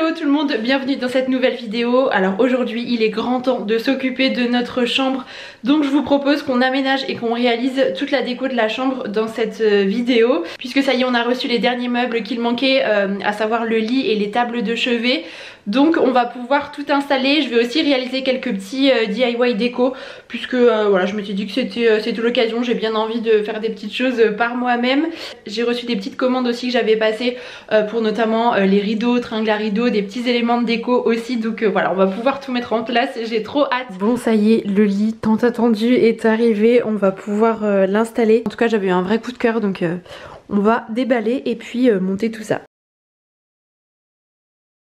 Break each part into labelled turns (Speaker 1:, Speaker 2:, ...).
Speaker 1: Hello tout le monde, bienvenue dans cette nouvelle vidéo. Alors aujourd'hui il est grand temps de s'occuper de notre chambre, donc je vous propose qu'on aménage et qu'on réalise toute la déco de la chambre dans cette vidéo, puisque ça y est, on a reçu les derniers meubles qu'il manquait, à savoir le lit et les tables de chevet. Donc on va pouvoir tout installer. Je vais aussi réaliser quelques petits DIY déco, puisque voilà, je me suis dit que c'était l'occasion. J'ai bien envie de faire des petites choses par moi-même. J'ai reçu des petites commandes aussi que j'avais passées pour notamment les rideaux, tringles à rideaux, des petits éléments de déco aussi. Donc voilà, on va pouvoir tout mettre en place, j'ai trop hâte. Bon ça y est, le lit tant attendu est arrivé, on va pouvoir l'installer. En tout cas j'avais eu un vrai coup de cœur, donc on va déballer et puis monter tout ça.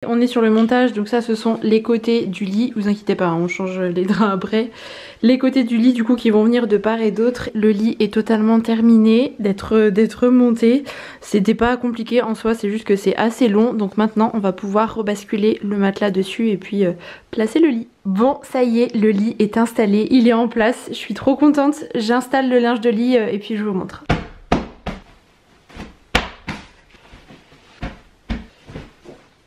Speaker 1: On est sur le montage, donc ça ce sont les côtés du lit, vous inquiétez pas, on change les draps après. Les côtés du lit du coup qui vont venir de part et d'autre. Le lit est totalement terminé d'être monté. C'était pas compliqué en soi, c'est juste que c'est assez long. Donc maintenant on va pouvoir rebasculer le matelas dessus et puis placer le lit. Bon ça y est, le lit est installé, il est en place, je suis trop contente. J'installe le linge de lit et puis je vous montre.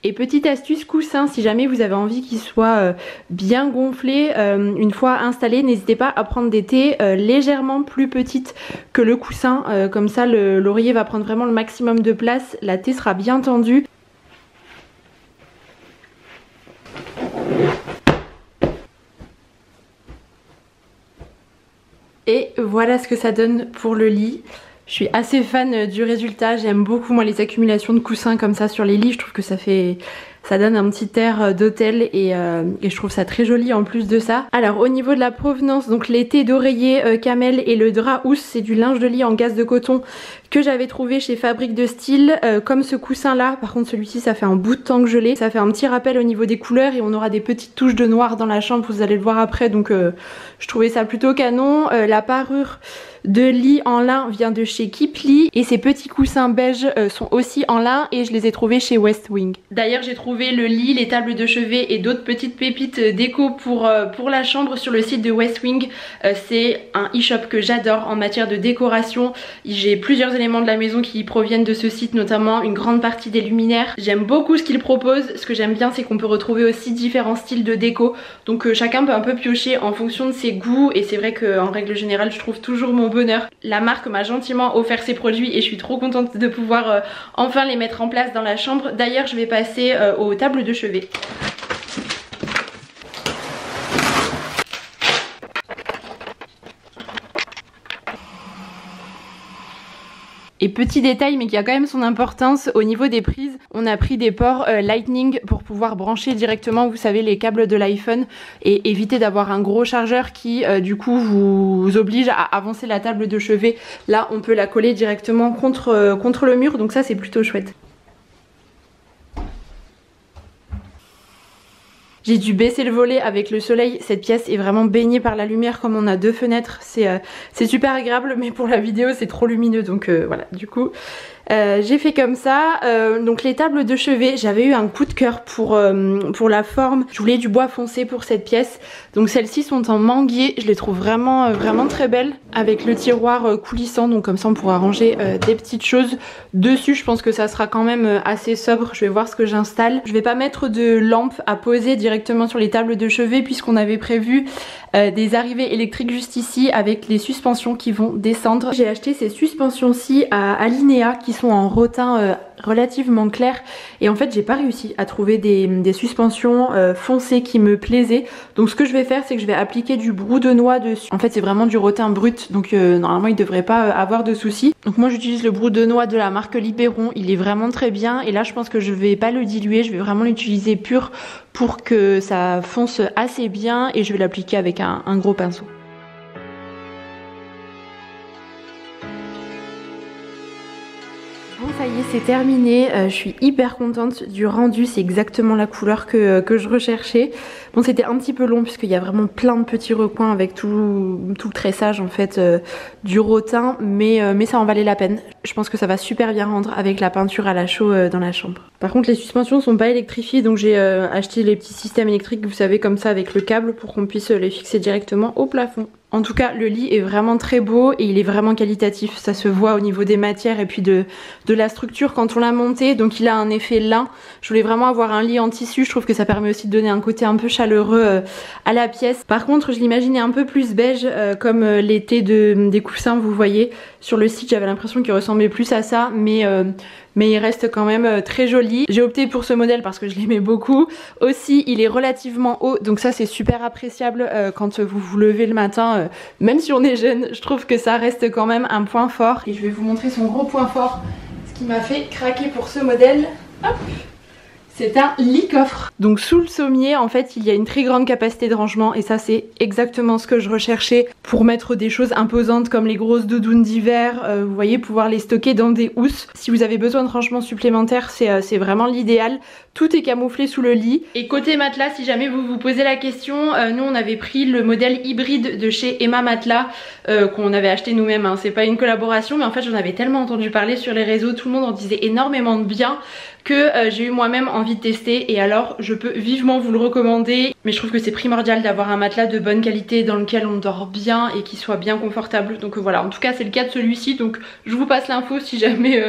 Speaker 1: Et petite astuce coussin, si jamais vous avez envie qu'il soit bien gonflé, une fois installé, n'hésitez pas à prendre des thés légèrement plus petites que le coussin, comme ça l'oreiller va prendre vraiment le maximum de place, la thé sera bien tendue. Et voilà ce que ça donne pour le lit. Je suis assez fan du résultat, j'aime beaucoup moi les accumulations de coussins comme ça sur les lits, je trouve que ça donne un petit air d'hôtel et je trouve ça très joli en plus de ça. Alors au niveau de la provenance, donc les thés d'oreiller camel et le drap housse, c'est du linge de lit en gaze de coton que j'avais trouvé chez Fabrique de Style, comme ce coussin là. Par contre celui-ci ça fait un bout de temps que je l'ai, ça fait un petit rappel au niveau des couleurs et on aura des petites touches de noir dans la chambre, vous allez le voir après, donc je trouvais ça plutôt canon. La parure de lit en lin vient de chez Kipli et ces petits coussins beige sont aussi en lin et je les ai trouvés chez West Wing. D'ailleurs j'ai trouvé le lit, les tables de chevet et d'autres petites pépites déco pour la chambre sur le site de West Wing. C'est un e-shop que j'adore en matière de décoration. J'ai plusieurs éléments de la maison qui proviennent de ce site, notamment une grande partie des luminaires. J'aime beaucoup ce qu'ils proposent. Ce que j'aime bien c'est qu'on peut retrouver aussi différents styles de déco, donc chacun peut un peu piocher en fonction de ses goûts et c'est vrai qu'en règle générale je trouve toujours mon bonheur. La marque m'a gentiment offert ses produits et je suis trop contente de pouvoir enfin les mettre en place dans la chambre. D'ailleurs je vais passer aux tables de chevet. Et petit détail mais qui a quand même son importance, au niveau des prises, on a pris des ports Lightning pour pouvoir brancher directement, vous savez, les câbles de l'iPhone et éviter d'avoir un gros chargeur qui du coup vous oblige à avancer la table de chevet. Là on peut la coller directement contre le mur, donc ça c'est plutôt chouette. J'ai dû baisser le volet avec le soleil, cette pièce est vraiment baignée par la lumière comme on a deux fenêtres, c'est super agréable, mais pour la vidéo c'est trop lumineux, donc voilà, du coup j'ai fait comme ça. Donc les tables de chevet, j'avais eu un coup de cœur pour la forme, je voulais du bois foncé pour cette pièce, donc celles-ci sont en manguier, je les trouve vraiment très belles, avec le tiroir coulissant, donc comme ça on pourra ranger des petites choses dessus. Je pense que ça sera quand même assez sobre, je vais voir ce que j'installe. Je vais pas mettre de lampe à poser directement sur les tables de chevet puisqu'on avait prévu des arrivées électriques juste ici avec les suspensions qui vont descendre. J'ai acheté ces suspensions-ci à Alinea qui sont en rotin relativement clair et en fait j'ai pas réussi à trouver des suspensions foncées qui me plaisaient, donc ce que je vais faire c'est que je vais appliquer du brou de noix dessus. En fait c'est vraiment du rotin brut, donc normalement il devrait pas avoir de soucis. Donc moi j'utilise le brou de noix de la marque Liperon, il est vraiment très bien et là je pense que je vais pas le diluer, je vais vraiment l'utiliser pur pour que ça fonce assez bien et je vais l'appliquer avec un gros pinceau. Bon ça y est, c'est terminé, je suis hyper contente du rendu, c'est exactement la couleur que je recherchais. Bon c'était un petit peu long puisqu'il y a vraiment plein de petits recoins avec tout le tressage en fait du rotin, mais ça en valait la peine. Je pense que ça va super bien rendre avec la peinture à la chaux dans la chambre. Par contre les suspensions sont pas électrifiées, donc j'ai acheté les petits systèmes électriques, vous savez, comme ça avec le câble pour qu'on puisse les fixer directement au plafond. En tout cas, le lit est vraiment très beau et il est vraiment qualitatif. Ça se voit au niveau des matières et puis de la structure quand on l'a monté. Donc il a un effet lin. Je voulais vraiment avoir un lit en tissu. Je trouve que ça permet aussi de donner un côté un peu chaleureux à la pièce. Par contre, je l'imaginais un peu plus beige comme l'été des coussins, vous voyez. Sur le site, j'avais l'impression qu'il ressemblait plus à ça, mais il reste quand même très joli. J'ai opté pour ce modèle parce que je l'aimais beaucoup. Aussi, il est relativement haut, donc ça c'est super appréciable quand vous vous levez le matin. Même si on est jeune, je trouve que ça reste quand même un point fort. Et je vais vous montrer son gros point fort, ce qui m'a fait craquer pour ce modèle. Hop, c'est un lit coffre. Donc sous le sommier, en fait, il y a une très grande capacité de rangement et ça c'est exactement ce que je recherchais pour mettre des choses imposantes comme les grosses doudounes d'hiver. Vous voyez, pouvoir les stocker dans des housses. Si vous avez besoin de rangement supplémentaire, c'est vraiment l'idéal. Tout est camouflé sous le lit. Et côté matelas, si jamais vous vous posez la question, nous on avait pris le modèle hybride de chez Emma Matelas qu'on avait acheté nous-mêmes. Hein. C'est pas une collaboration, mais en fait j'en avais tellement entendu parler sur les réseaux, tout le monde en disait énormément de bien que j'ai eu moi-même envie de tester et alors je peux vivement vous le recommander. Mais je trouve que c'est primordial d'avoir un matelas de bonne qualité dans lequel on dort bien et qui soit bien confortable. Donc voilà, en tout cas c'est le cas de celui-ci, donc je vous passe l'info si jamais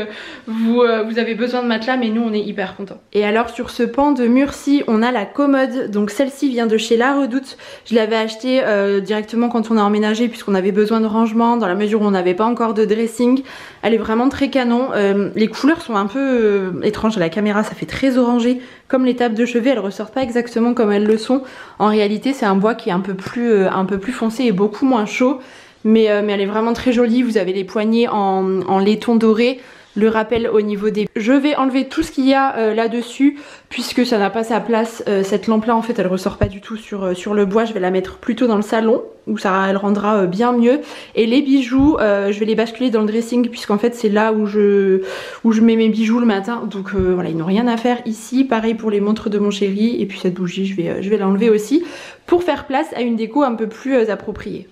Speaker 1: vous avez besoin de matelas, mais nous on est hyper contents. Et alors sur ce pan de mur-ci, on a la commode, donc celle-ci vient de chez La Redoute. Je l'avais achetée directement quand on a emménagé puisqu'on avait besoin de rangement dans la mesure où on n'avait pas encore de dressing. Elle est vraiment très canon, les couleurs sont un peu étranges à la caméra, ça fait très orangé comme les tables de chevet, elles ressortent pas exactement comme elles le sont. En réalité c'est un bois qui est un peu plus foncé et beaucoup moins chaud, mais elle est vraiment très jolie. Vous avez les poignées en laiton doré, le rappel au niveau des... Je vais enlever tout ce qu'il y a là-dessus puisque ça n'a pas sa place. Cette lampe là en fait elle ressort pas du tout sur le bois. Je vais la mettre plutôt dans le salon où elle rendra bien mieux. Et les bijoux je vais les basculer dans le dressing puisqu'en fait c'est là où je mets mes bijoux le matin. Donc voilà, ils n'ont rien à faire ici. Pareil pour les montres de mon chéri. Et puis cette bougie je vais l'enlever aussi pour faire place à une déco un peu plus appropriée.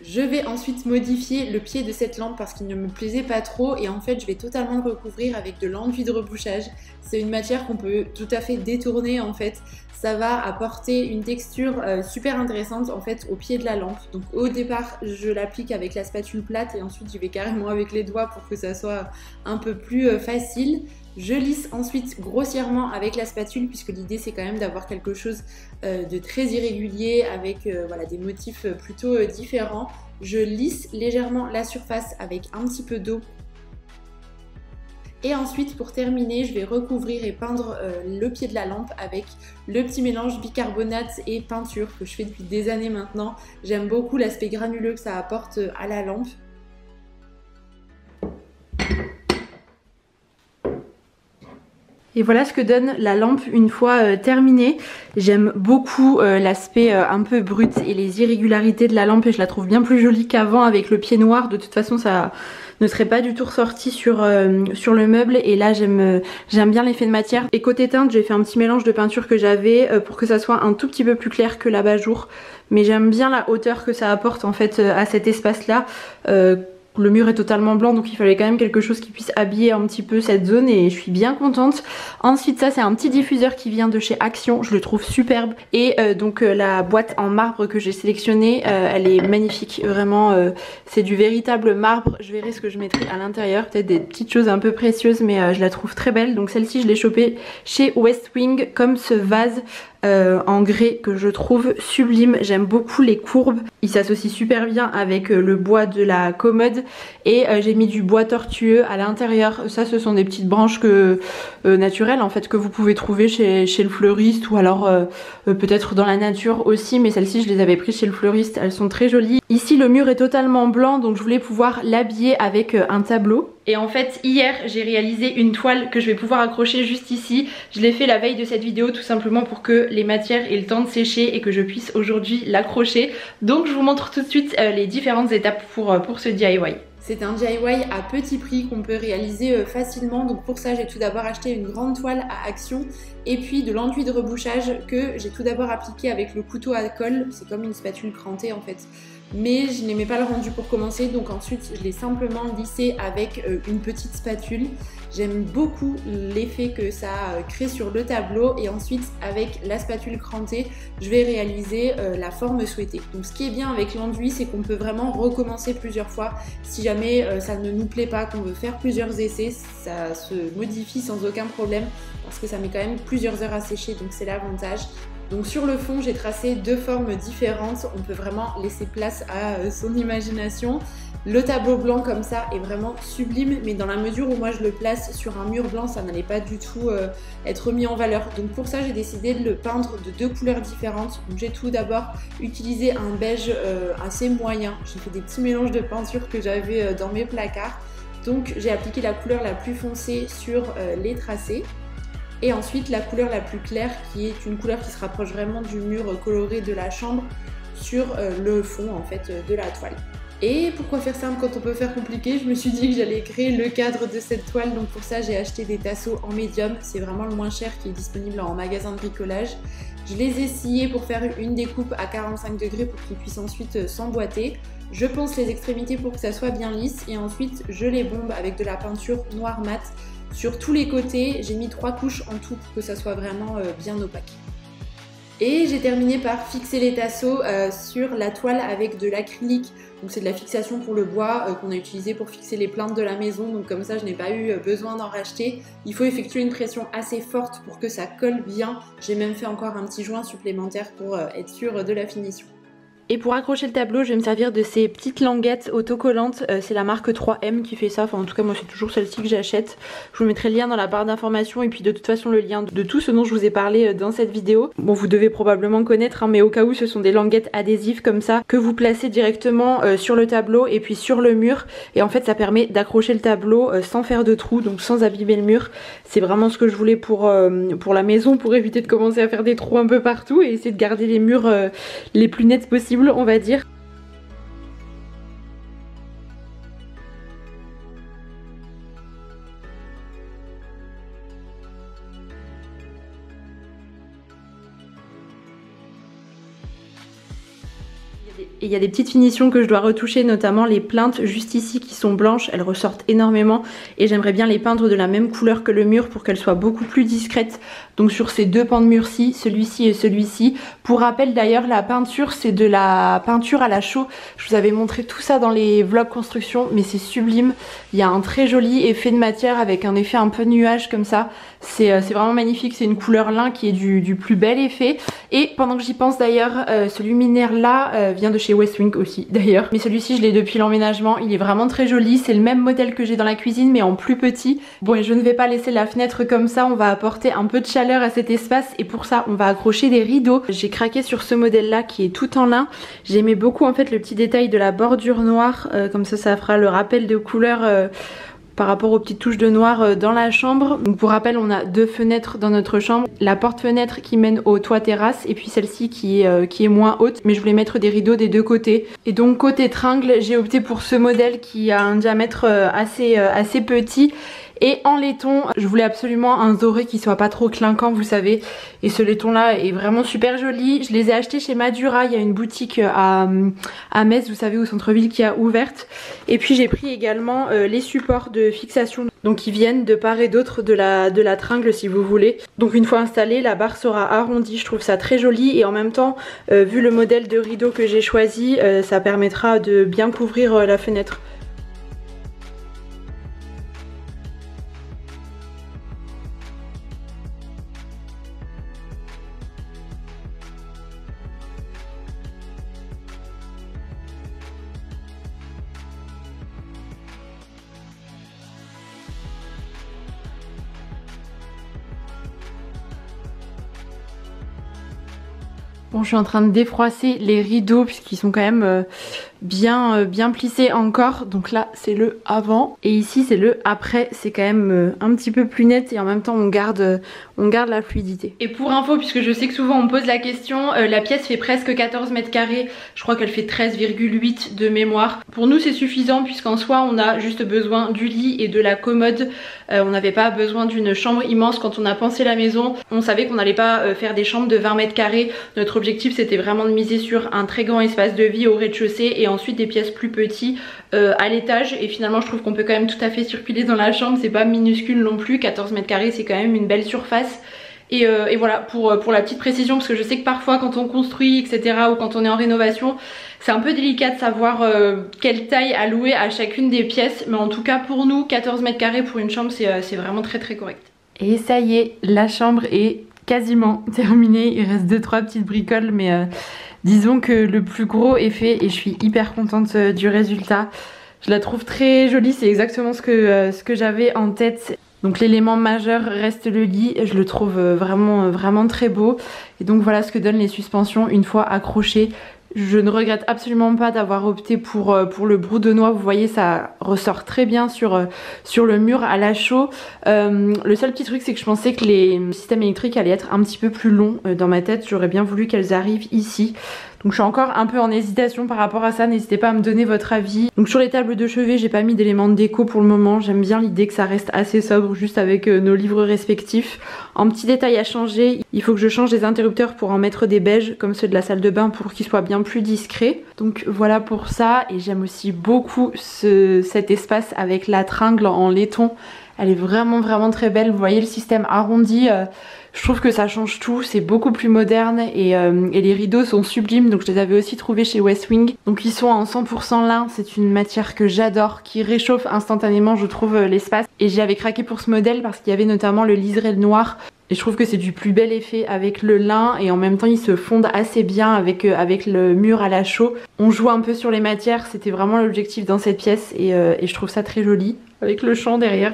Speaker 1: Je vais ensuite modifier le pied de cette lampe parce qu'il ne me plaisait pas trop et en fait je vais totalement le recouvrir avec de l'enduit de rebouchage. C'est une matière qu'on peut tout à fait détourner en fait. Ça va apporter une texture super intéressante en fait au pied de la lampe. Donc au départ je l'applique avec la spatule plate et ensuite j'y vais carrément avec les doigts pour que ça soit un peu plus facile. Je lisse ensuite grossièrement avec la spatule puisque l'idée c'est quand même d'avoir quelque chose de très irrégulier avec voilà, des motifs plutôt différents. Je lisse légèrement la surface avec un petit peu d'eau. Et ensuite pour terminer je vais recouvrir et peindre le pied de la lampe avec le petit mélange bicarbonate et peinture que je fais depuis des années maintenant. J'aime beaucoup l'aspect granuleux que ça apporte à la lampe. Et voilà ce que donne la lampe une fois terminée. J'aime beaucoup l'aspect un peu brut et les irrégularités de la lampe et je la trouve bien plus jolie qu'avant avec le pied noir. De toute façon ça ne serait pas du tout ressorti sur le meuble et là j'aime bien l'effet de matière. Et côté teinte j'ai fait un petit mélange de peinture que j'avais pour que ça soit un tout petit peu plus clair que l'abat-jour. Mais j'aime bien la hauteur que ça apporte en fait à cet espace là. Le mur est totalement blanc donc il fallait quand même quelque chose qui puisse habiller un petit peu cette zone et je suis bien contente. Ensuite ça c'est un petit diffuseur qui vient de chez Action, je le trouve superbe. Et donc la boîte en marbre que j'ai sélectionnée, elle est magnifique, vraiment c'est du véritable marbre. Je verrai ce que je mettrai à l'intérieur, peut-être des petites choses un peu précieuses mais je la trouve très belle. Donc celle-ci je l'ai chopée chez West Wing comme ce vase en grès que je trouve sublime. J'aime beaucoup les courbes, il s'associe super bien avec le bois de la commode et j'ai mis du bois tortueux à l'intérieur. Ça ce sont des petites branches naturelles en fait que vous pouvez trouver chez le fleuriste ou alors peut-être dans la nature aussi, mais celles-ci je les avais prises chez le fleuriste, elles sont très jolies. Ici le mur est totalement blanc donc je voulais pouvoir l'habiller avec un tableau. Et en fait hier j'ai réalisé une toile que je vais pouvoir accrocher juste ici. Je l'ai fait la veille de cette vidéo tout simplement pour que les matières aient le temps de sécher et que je puisse aujourd'hui l'accrocher. Donc je vous montre tout de suite les différentes étapes pour ce DIY. C'est un DIY à petit prix qu'on peut réaliser facilement. Donc pour ça, j'ai tout d'abord acheté une grande toile à action et puis de l'enduit de rebouchage que j'ai tout d'abord appliqué avec le couteau à colle. C'est comme une spatule crantée en fait. Mais je n'aimais pas le rendu pour commencer, donc ensuite je l'ai simplement lissé avec une petite spatule. J'aime beaucoup l'effet que ça crée sur le tableau et ensuite avec la spatule crantée, je vais réaliser la forme souhaitée. Donc ce qui est bien avec l'enduit, c'est qu'on peut vraiment recommencer plusieurs fois. Si jamais ça ne nous plaît pas, qu'on veut faire plusieurs essais, ça se modifie sans aucun problème parce que ça met quand même plusieurs heures à sécher, donc c'est l'avantage. Donc sur le fond, j'ai tracé deux formes différentes. On peut vraiment laisser place à son imagination. Le tableau blanc comme ça est vraiment sublime, mais dans la mesure où moi je le place sur un mur blanc, ça n'allait pas du tout être mis en valeur. Donc pour ça, j'ai décidé de le peindre de deux couleurs différentes. Donc j'ai tout d'abord utilisé un beige assez moyen. J'ai fait des petits mélanges de peinture que j'avais dans mes placards. Donc j'ai appliqué la couleur la plus foncée sur les tracés. Et ensuite la couleur la plus claire qui est une couleur qui se rapproche vraiment du mur coloré de la chambre sur le fond en fait de la toile. Et pourquoi faire simple quand on peut faire compliqué? Je me suis dit que j'allais créer le cadre de cette toile, donc pour ça j'ai acheté des tasseaux en médium, c'est vraiment le moins cher qui est disponible en magasin de bricolage. Je les ai sciés pour faire une découpe à 45 degrés pour qu'ils puissent ensuite s'emboîter. Je ponce les extrémités pour que ça soit bien lisse et ensuite je les bombe avec de la peinture noire mat. Sur tous les côtés, j'ai mis 3 couches en tout pour que ça soit vraiment bien opaque. Et j'ai terminé par fixer les tasseaux sur la toile avec de l'acrylique. Donc c'est de la fixation pour le bois qu'on a utilisé pour fixer les plinthes de la maison. Donc comme ça, je n'ai pas eu besoin d'en racheter. Il faut effectuer une pression assez forte pour que ça colle bien. J'ai même fait encore un petit joint supplémentaire pour être sûre de la finition. Et pour accrocher le tableau, je vais me servir de ces petites languettes autocollantes. C'est la marque 3M qui fait ça. Enfin, en tout cas, moi, c'est toujours celle-ci que j'achète. Je vous mettrai le lien dans la barre d'informations et puis de toute façon le lien de tout ce dont je vous ai parlé dans cette vidéo. Bon, vous devez probablement connaître, hein, mais au cas où, ce sont des languettes adhésives comme ça que vous placez directement sur le tableau et puis sur le mur. Et en fait, ça permet d'accrocher le tableau sans faire de trous, donc sans abîmer le mur. C'est vraiment ce que je voulais pour la maison, pour éviter de commencer à faire des trous un peu partout et essayer de garder les murs les plus nets possibles, on va dire. Et il y a des petites finitions que je dois retoucher, notamment les plinthes juste ici qui sont blanches, elles ressortent énormément et j'aimerais bien les peindre de la même couleur que le mur pour qu'elles soient beaucoup plus discrètes. Donc sur ces deux pans de mur-ci, celui-ci et celui-ci. Pour rappel d'ailleurs, la peinture c'est de la peinture à la chaux. Je vous avais montré tout ça dans les vlogs construction, mais c'est sublime. Il y a un très joli effet de matière avec un effet un peu nuage comme ça. C'est vraiment magnifique, c'est une couleur lin qui est du plus bel effet. Et pendant que j'y pense d'ailleurs, ce luminaire là vient de chez Westwing aussi d'ailleurs. Mais celui-ci je l'ai depuis l'emménagement, il est vraiment très joli. C'est le même modèle que j'ai dans la cuisine mais en plus petit. Bon, et je ne vais pas laisser la fenêtre comme ça, on va apporter un peu de chaleur à cet espace et pour ça on va accrocher des rideaux. J'ai craqué sur ce modèle là qui est tout en lin. J'aimais beaucoup en fait le petit détail de la bordure noire, comme ça fera le rappel de couleur par rapport aux petites touches de noir dans la chambre. Donc pour rappel, on a deux fenêtres dans notre chambre. La porte-fenêtre qui mène au toit terrasse et puis celle-ci qui est moins haute. Mais je voulais mettre des rideaux des deux côtés. Et donc côté tringle, j'ai opté pour ce modèle qui a un diamètre assez petit. Et en laiton, je voulais absolument un doré qui soit pas trop clinquant, vous savez. Et ce laiton là est vraiment super joli. Je les ai achetés chez Madura, il y a une boutique à Metz, vous savez, au centre-ville qui a ouverte. Et puis j'ai pris également les supports de fixation. Donc ils viennent de part et d'autre de la tringle si vous voulez. Donc une fois installée, la barre sera arrondie, je trouve ça très joli. Et en même temps, vu le modèle de rideau que j'ai choisi, ça permettra de bien couvrir la fenêtre. Bon, je suis en train de défroisser les rideaux puisqu'ils sont quand même bien plissé encore. Donc là c'est le avant et ici c'est le après. C'est quand même un petit peu plus net et en même temps on garde la fluidité. Et pour info, puisque je sais que souvent on me pose la question, la pièce fait presque 14 mètres carrés. Je crois qu'elle fait 13,8 de mémoire. Pour nous c'est suffisant puisqu'en soi on a juste besoin du lit et de la commode. On n'avait pas besoin d'une chambre immense quand on a pensé la maison. On savait qu'on n'allait pas faire des chambres de 20 mètres carrés. Notre objectif c'était vraiment de miser sur un très grand espace de vie au rez-de-chaussée et ensuite des pièces plus petites à l'étage. Et finalement je trouve qu'on peut quand même tout à fait circuler dans la chambre. C'est pas minuscule non plus, 14 mètres carrés c'est quand même une belle surface. Et voilà pour la petite précision, parce que je sais que parfois quand on construit etc ou quand on est en rénovation c'est un peu délicat de savoir quelle taille allouer à chacune des pièces, mais en tout cas pour nous 14 mètres carrés pour une chambre c'est vraiment très correct. Et ça y est, la chambre est quasiment terminée, il reste 2-3 petites bricoles mais disons que le plus gros est fait et je suis hyper contente du résultat. Je la trouve très jolie, c'est exactement ce que j'avais en tête. Donc l'élément majeur reste le lit, je le trouve vraiment très beau. Et donc voilà ce que donnent les suspensions une fois accrochées. Je ne regrette absolument pas d'avoir opté pour le brou de noix. Vous voyez, ça ressort très bien sur le mur à la chaux. Le seul petit truc, c'est que je pensais que les systèmes électriques allaient être un petit peu plus longs dans ma tête. J'aurais bien voulu qu'elles arrivent ici. Donc je suis encore un peu en hésitation par rapport à ça, n'hésitez pas à me donner votre avis. Donc sur les tables de chevet, j'ai pas mis d'éléments de déco pour le moment. J'aime bien l'idée que ça reste assez sobre, juste avec nos livres respectifs. En petit détail à changer, il faut que je change les interrupteurs pour en mettre des beiges comme ceux de la salle de bain pour qu'ils soient bien plus discrets. Donc voilà pour ça. Et j'aime aussi beaucoup cet espace avec la tringle en laiton. Elle est vraiment très belle. Vous voyez le système arrondi, je trouve que ça change tout, c'est beaucoup plus moderne et les rideaux sont sublimes. Donc je les avais aussi trouvés chez West Wing. Donc ils sont en 100% lin, c'est une matière que j'adore, qui réchauffe instantanément je trouve l'espace. Et j'y avais craqué pour ce modèle parce qu'il y avait notamment le liseré noir. Et je trouve que c'est du plus bel effet avec le lin et en même temps ils se fondent assez bien avec le mur à la chaux. On joue un peu sur les matières, c'était vraiment l'objectif dans cette pièce et je trouve ça très joli. Avec le champ derrière,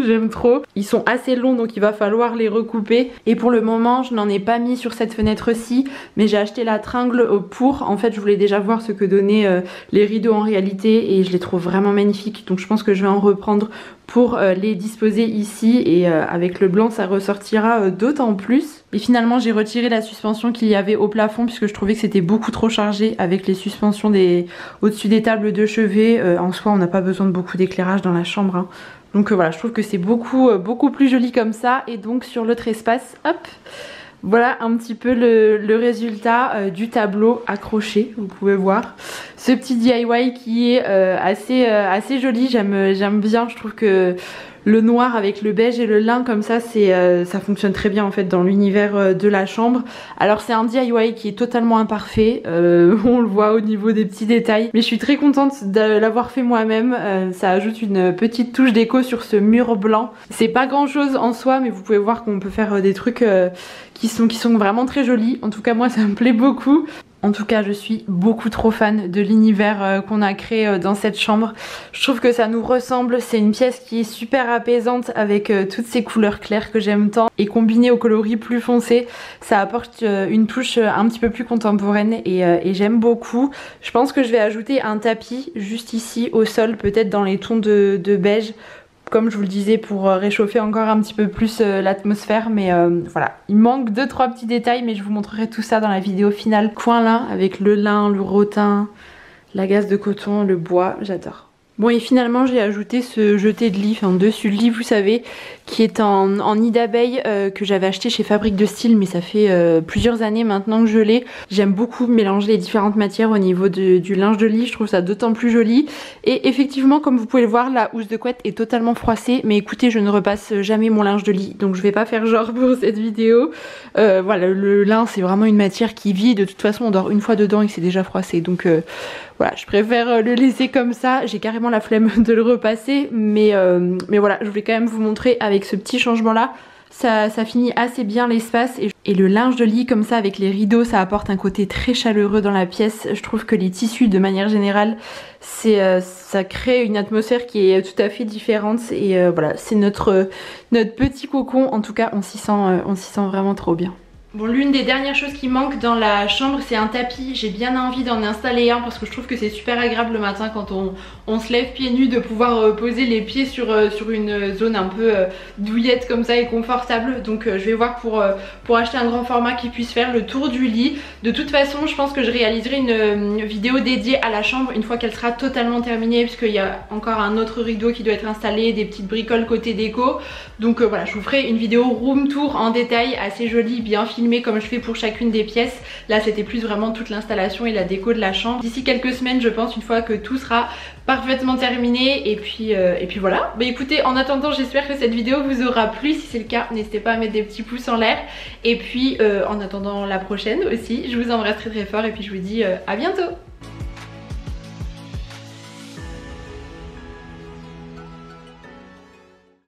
Speaker 1: j'aime trop. Ils sont assez longs donc il va falloir les recouper. Et pour le moment je n'en ai pas mis sur cette fenêtre-ci, mais j'ai acheté la tringle pour. En fait je voulais déjà voir ce que donnaient les rideaux en réalité et je les trouve vraiment magnifiques. Donc je pense que je vais en reprendre pour les disposer ici et avec le blanc ça ressortira d'autant plus. Et finalement j'ai retiré la suspension qu'il y avait au plafond puisque je trouvais que c'était beaucoup trop chargé avec les suspensions au-dessus des tables de chevet. En soi on n'a pas besoin de beaucoup d'éclairage dans la chambre hein. Donc voilà, je trouve que c'est beaucoup plus joli comme ça. Et donc sur l'autre espace, hop, voilà un petit peu le résultat du tableau accroché, vous pouvez voir. Ce petit DIY qui est assez joli, j'aime bien, je trouve que le noir avec le beige et le lin comme ça, ça fonctionne très bien en fait dans l'univers de la chambre. Alors c'est un DIY qui est totalement imparfait, on le voit au niveau des petits détails, mais je suis très contente de l'avoir fait moi-même. Ça ajoute une petite touche déco sur ce mur blanc. C'est pas grand chose en soi, mais vous pouvez voir qu'on peut faire des trucs qui sont vraiment très jolis. En tout cas moi ça me plaît beaucoup. En tout cas je suis beaucoup trop fan de l'univers qu'on a créé dans cette chambre. Je trouve que ça nous ressemble, c'est une pièce qui est super apaisante avec toutes ces couleurs claires que j'aime tant. Et combinée aux coloris plus foncés, ça apporte une touche un petit peu plus contemporaine et j'aime beaucoup. Je pense que je vais ajouter un tapis juste ici au sol, peut-être dans les tons de beige. Comme je vous le disais pour réchauffer encore un petit peu plus l'atmosphère, mais voilà, il manque 2-3 petits détails, mais je vous montrerai tout ça dans la vidéo finale. Coin lin avec le lin, le rotin, la gaze de coton, le bois, j'adore. Bon et finalement j'ai ajouté ce jeté de lit, enfin dessus le lit vous savez, qui est en nid d'abeille que j'avais acheté chez Fabrique de Style, mais ça fait plusieurs années maintenant que je l'ai. J'aime beaucoup mélanger les différentes matières au niveau du linge de lit, je trouve ça d'autant plus joli. Et effectivement comme vous pouvez le voir, la housse de couette est totalement froissée, mais écoutez je ne repasse jamais mon linge de lit, donc je vais pas faire genre pour cette vidéo. Voilà, le lin c'est vraiment une matière qui vit, de toute façon on dort une fois dedans et c'est déjà froissé, donc voilà, je préfère le laisser comme ça. J'ai carrément la flemme de le repasser, mais voilà, je voulais quand même vous montrer avec ce petit changement là. Ça finit assez bien l'espace et le linge de lit comme ça avec les rideaux, ça apporte un côté très chaleureux dans la pièce. Je trouve que les tissus de manière générale, ça crée une atmosphère qui est tout à fait différente et voilà, c'est notre petit cocon. En tout cas, on s'y sent vraiment trop bien. Bon, l'une des dernières choses qui manque dans la chambre, c'est un tapis. J'ai bien envie d'en installer un parce que je trouve que c'est super agréable le matin quand on se lève pieds nus de pouvoir poser les pieds sur une zone un peu douillette comme ça et confortable. Donc je vais voir pour acheter un grand format qui puisse faire le tour du lit. De toute façon, je pense que je réaliserai une vidéo dédiée à la chambre une fois qu'elle sera totalement terminée, puisqu'il y a encore un autre rideau qui doit être installé, des petites bricoles côté déco. Donc voilà, je vous ferai une vidéo room tour en détail, assez jolie, bien filmée comme je fais pour chacune des pièces. Là c'était plus vraiment toute l'installation et la déco de la chambre. D'ici quelques semaines je pense, une fois que tout sera parfaitement terminé, et puis voilà. Bah écoutez, en attendant j'espère que cette vidéo vous aura plu. Si c'est le cas, n'hésitez pas à mettre des petits pouces en l'air, et puis en attendant la prochaine aussi, je vous embrasse très très fort et puis je vous dis à bientôt.